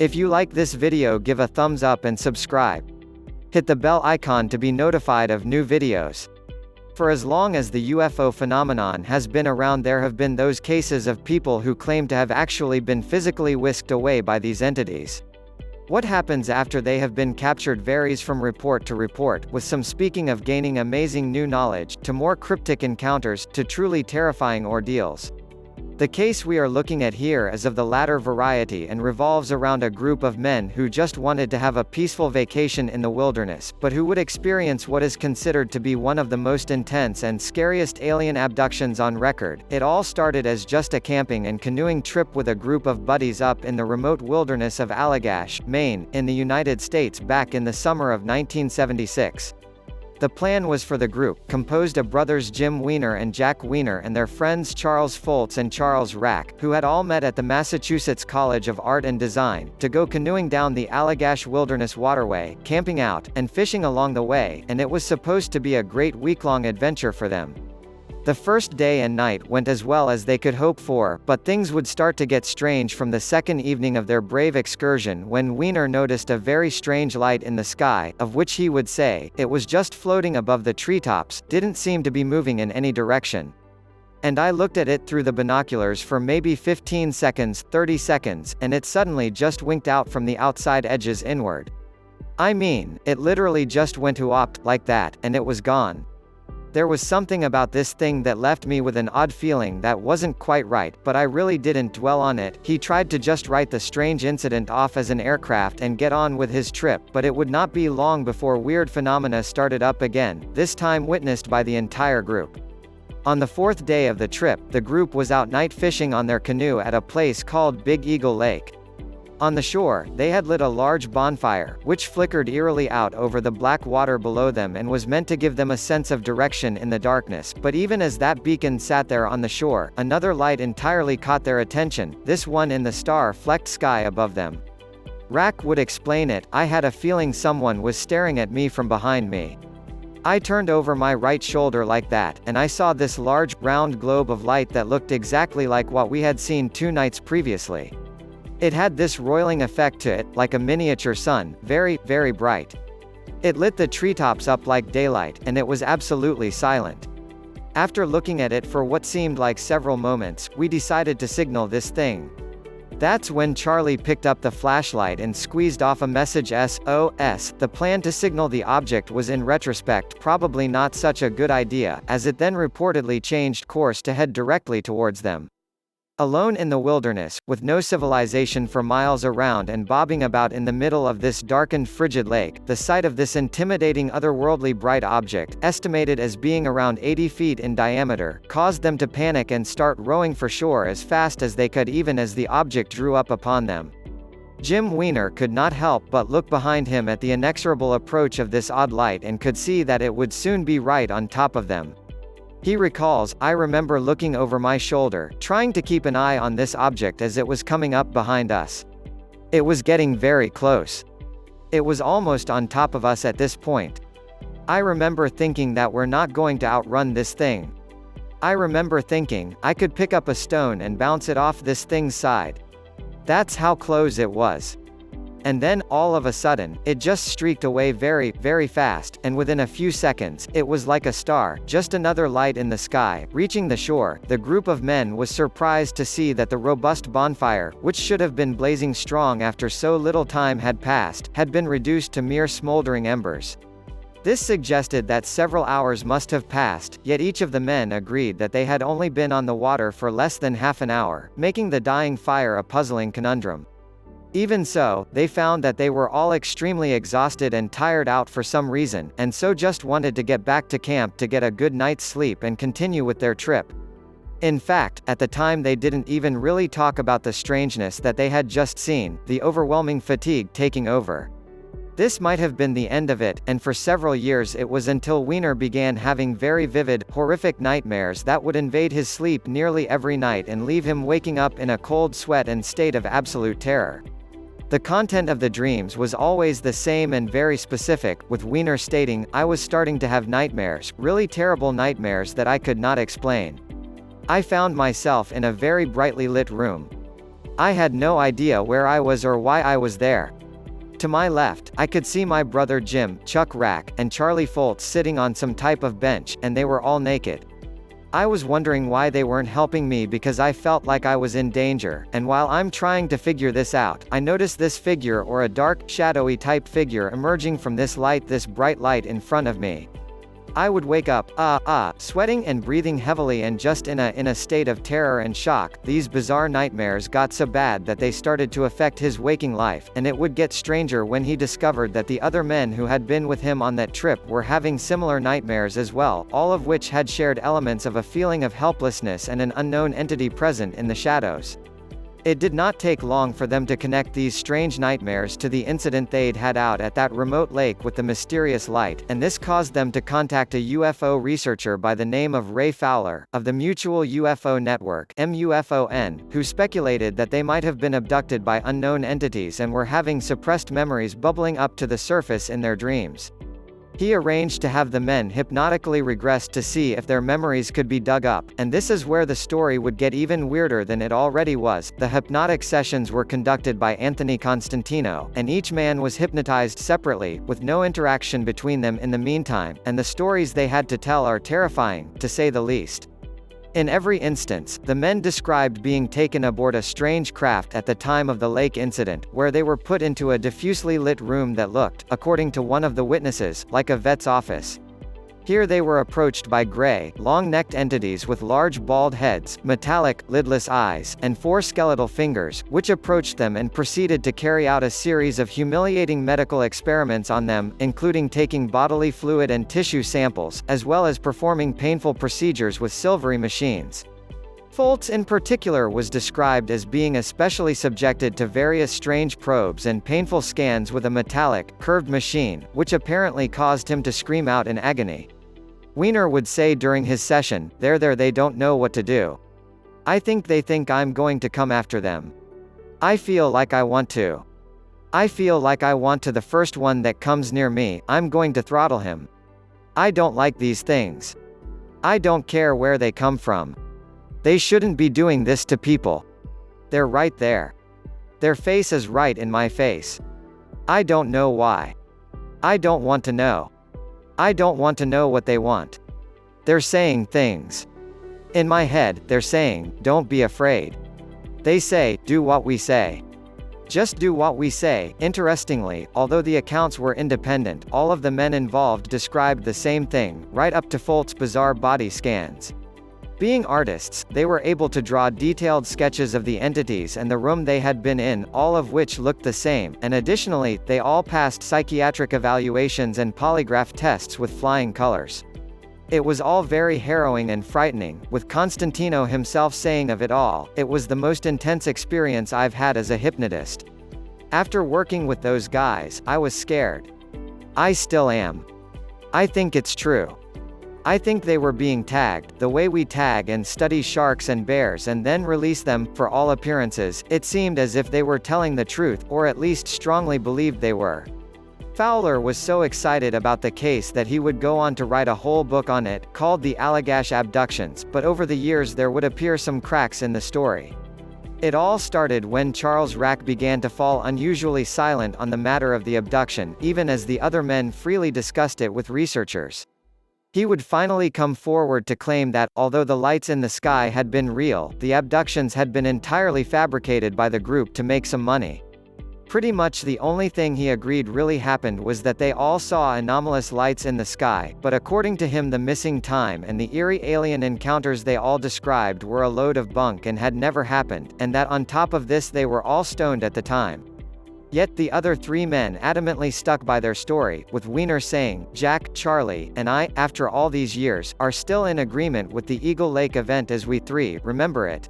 If you like this video, give a thumbs up and subscribe. Hit the bell icon to be notified of new videos. For as long as the UFO phenomenon has been around, there have been those cases of people who claim to have actually been physically whisked away by these entities. What happens after they have been captured varies from report to report, with some speaking of gaining amazing new knowledge, to more cryptic encounters, to truly terrifying ordeals. The case we are looking at here is of the latter variety and revolves around a group of men who just wanted to have a peaceful vacation in the wilderness, but who would experience what is considered to be one of the most intense and scariest alien abductions on record. It all started as just a camping and canoeing trip with a group of buddies up in the remote wilderness of Allagash, Maine, in the United States back in the summer of 1976. The plan was for the group, composed of brothers Jim Weiner and Jack Weiner and their friends Charles Foltz and Charles Rack, who had all met at the Massachusetts College of Art and Design, to go canoeing down the Allagash Wilderness Waterway, camping out, and fishing along the way, and it was supposed to be a great week-long adventure for them. The first day and night went as well as they could hope for, but things would start to get strange from the second evening of their brave excursion when Weiner noticed a very strange light in the sky, of which he would say, it was just floating above the treetops, didn't seem to be moving in any direction. And I looked at it through the binoculars for maybe 15 seconds, 30 seconds, and it suddenly just winked out from the outside edges inward. I mean, it literally just went to like that, and it was gone. There was something about this thing that left me with an odd feeling that wasn't quite right, but I really didn't dwell on it. He tried to just write the strange incident off as an aircraft and get on with his trip, but it would not be long before weird phenomena started up again, this time witnessed by the entire group. On the fourth day of the trip, the group was out night fishing on their canoe at a place called Big Eagle Lake. On the shore, they had lit a large bonfire, which flickered eerily out over the black water below them and was meant to give them a sense of direction in the darkness, but even as that beacon sat there on the shore, another light entirely caught their attention, this one in the star-flecked sky above them. Rack would explain it, I had a feeling someone was staring at me from behind me. I turned over my right shoulder like that, and I saw this large, round globe of light that looked exactly like what we had seen 2 nights previously. It had this roiling effect to it, like a miniature sun, very, very bright. It lit the treetops up like daylight, and it was absolutely silent. After looking at it for what seemed like several moments, we decided to signal this thing. That's when Charlie picked up the flashlight and squeezed off a message SOS. The plan to signal the object was in retrospect probably not such a good idea, as it then reportedly changed course to head directly towards them. Alone in the wilderness, with no civilization for miles around and bobbing about in the middle of this darkened frigid lake, the sight of this intimidating otherworldly bright object, estimated as being around 80 feet in diameter, caused them to panic and start rowing for shore as fast as they could even as the object drew up upon them. Jim Weiner could not help but look behind him at the inexorable approach of this odd light and could see that it would soon be right on top of them. He recalls, I remember looking over my shoulder, trying to keep an eye on this object as it was coming up behind us. It was getting very close. It was almost on top of us at this point. I remember thinking that we're not going to outrun this thing. I remember thinking, I could pick up a stone and bounce it off this thing's side. That's how close it was. And then, all of a sudden, it just streaked away very, very fast, and within a few seconds, it was like a star, just another light in the sky. Reaching the shore, the group of men was surprised to see that the robust bonfire, which should have been blazing strong after so little time had passed, had been reduced to mere smoldering embers. This suggested that several hours must have passed, yet each of the men agreed that they had only been on the water for less than half an hour, making the dying fire a puzzling conundrum. Even so, they found that they were all extremely exhausted and tired out for some reason, and so just wanted to get back to camp to get a good night's sleep and continue with their trip. In fact, at the time they didn't even really talk about the strangeness that they had just seen, the overwhelming fatigue taking over. This might have been the end of it, and for several years it was until Weiner began having very vivid, horrific nightmares that would invade his sleep nearly every night and leave him waking up in a cold sweat and state of absolute terror. The content of the dreams was always the same and very specific, with Weiner stating, I was starting to have nightmares, really terrible nightmares that I could not explain. I found myself in a very brightly lit room. I had no idea where I was or why I was there. To my left, I could see my brother Jim, Chuck Rack, and Charlie Foltz sitting on some type of bench, and they were all naked. I was wondering why they weren't helping me because I felt like I was in danger, and while I'm trying to figure this out, I notice this figure or a dark, shadowy type figure emerging from this bright light in front of me. I would wake up, sweating and breathing heavily and just in a state of terror and shock. These bizarre nightmares got so bad that they started to affect his waking life, and it would get stranger when he discovered that the other men who had been with him on that trip were having similar nightmares as well, all of which had shared elements of a feeling of helplessness and an unknown entity present in the shadows. It did not take long for them to connect these strange nightmares to the incident they'd had out at that remote lake with the mysterious light, and this caused them to contact a UFO researcher by the name of Ray Fowler, of the Mutual UFO Network (MUFON), who speculated that they might have been abducted by unknown entities and were having suppressed memories bubbling up to the surface in their dreams. He arranged to have the men hypnotically regress to see if their memories could be dug up, and this is where the story would get even weirder than it already was. The hypnotic sessions were conducted by Anthony Constantino, and each man was hypnotized separately, with no interaction between them in the meantime, and the stories they had to tell are terrifying, to say the least. In every instance, the men described being taken aboard a strange craft at the time of the lake incident, where they were put into a diffusely lit room that looked, according to one of the witnesses, like a vet's office. Here they were approached by gray, long-necked entities with large bald heads, metallic, lidless eyes, and 4 skeletal fingers, which approached them and proceeded to carry out a series of humiliating medical experiments on them, including taking bodily fluid and tissue samples, as well as performing painful procedures with silvery machines. Foltz in particular was described as being especially subjected to various strange probes and painful scans with a metallic, curved machine, which apparently caused him to scream out in agony. Weiner would say during his session, they don't know what to do. I think they think I'm going to come after them. I feel like I want to. I feel like I want to. The first one that comes near me, I'm going to throttle him. I don't like these things. I don't care where they come from. They shouldn't be doing this to people. They're right there. Their face is right in my face. I don't know why. I don't want to know. I don't want to know what they want. They're saying things. In my head, they're saying, don't be afraid. They say, do what we say. Just do what we say. Interestingly, although the accounts were independent, all of the men involved described the same thing, right up to Foltz's bizarre body scans. Being artists, they were able to draw detailed sketches of the entities and the room they had been in, all of which looked the same, and additionally, they all passed psychiatric evaluations and polygraph tests with flying colors. It was all very harrowing and frightening, with Constantino himself saying of it all, "It was the most intense experience I've had as a hypnotist. After working with those guys, I was scared. I still am. I think it's true. I think they were being tagged, the way we tag and study sharks and bears and then release them. For all appearances, it seemed as if they were telling the truth, or at least strongly believed they were." Fowler was so excited about the case that he would go on to write a whole book on it, called The Allagash Abductions, but over the years there would appear some cracks in the story. It all started when Charles Rack began to fall unusually silent on the matter of the abduction, even as the other men freely discussed it with researchers. He would finally come forward to claim that, although the lights in the sky had been real, the abductions had been entirely fabricated by the group to make some money. Pretty much the only thing he agreed really happened was that they all saw anomalous lights in the sky, but according to him the missing time and the eerie alien encounters they all described were a load of bunk and had never happened, and that on top of this they were all stoned at the time. Yet the other 3 men adamantly stuck by their story, with Weiner saying, "Jack, Charlie, and I, after all these years, are still in agreement with the Eagle Lake event as we 3 remember it.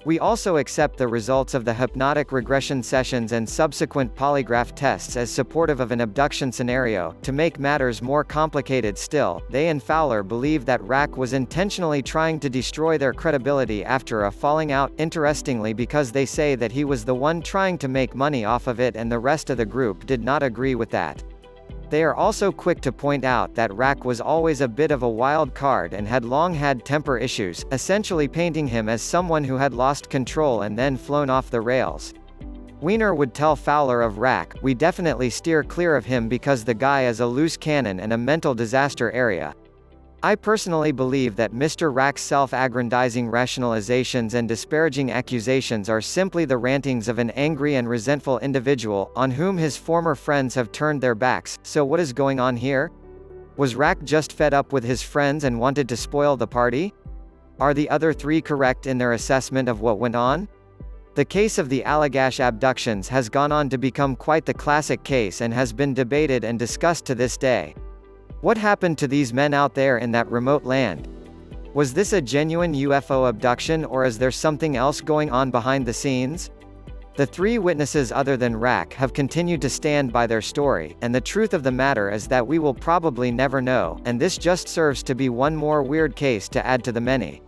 We also accept the results of the hypnotic regression sessions and subsequent polygraph tests as supportive of an abduction scenario. To make matters more complicated still, they and Fowler believe that Rack was intentionally trying to destroy their credibility after a falling out, interestingly because they say that he was the one trying to make money off of it and the rest of the group did not agree with that. They are also quick to point out that Rak was always a bit of a wild card and had long had temper issues, essentially painting him as someone who had lost control and then flown off the rails. Wiener would tell Fowler of Rak, "We definitely steer clear of him because the guy is a loose cannon and a mental disaster area." I personally believe that Mr. Rak's self-aggrandizing rationalizations and disparaging accusations are simply the rantings of an angry and resentful individual, on whom his former friends have turned their backs. So what is going on here? Was Rak just fed up with his friends and wanted to spoil the party? Are the other three correct in their assessment of what went on? The case of the Allagash abductions has gone on to become quite the classic case and has been debated and discussed to this day. What happened to these men out there in that remote land? Was this a genuine UFO abduction, or is there something else going on behind the scenes? The three witnesses other than Rak have continued to stand by their story, and the truth of the matter is that we will probably never know, and this just serves to be one more weird case to add to the many.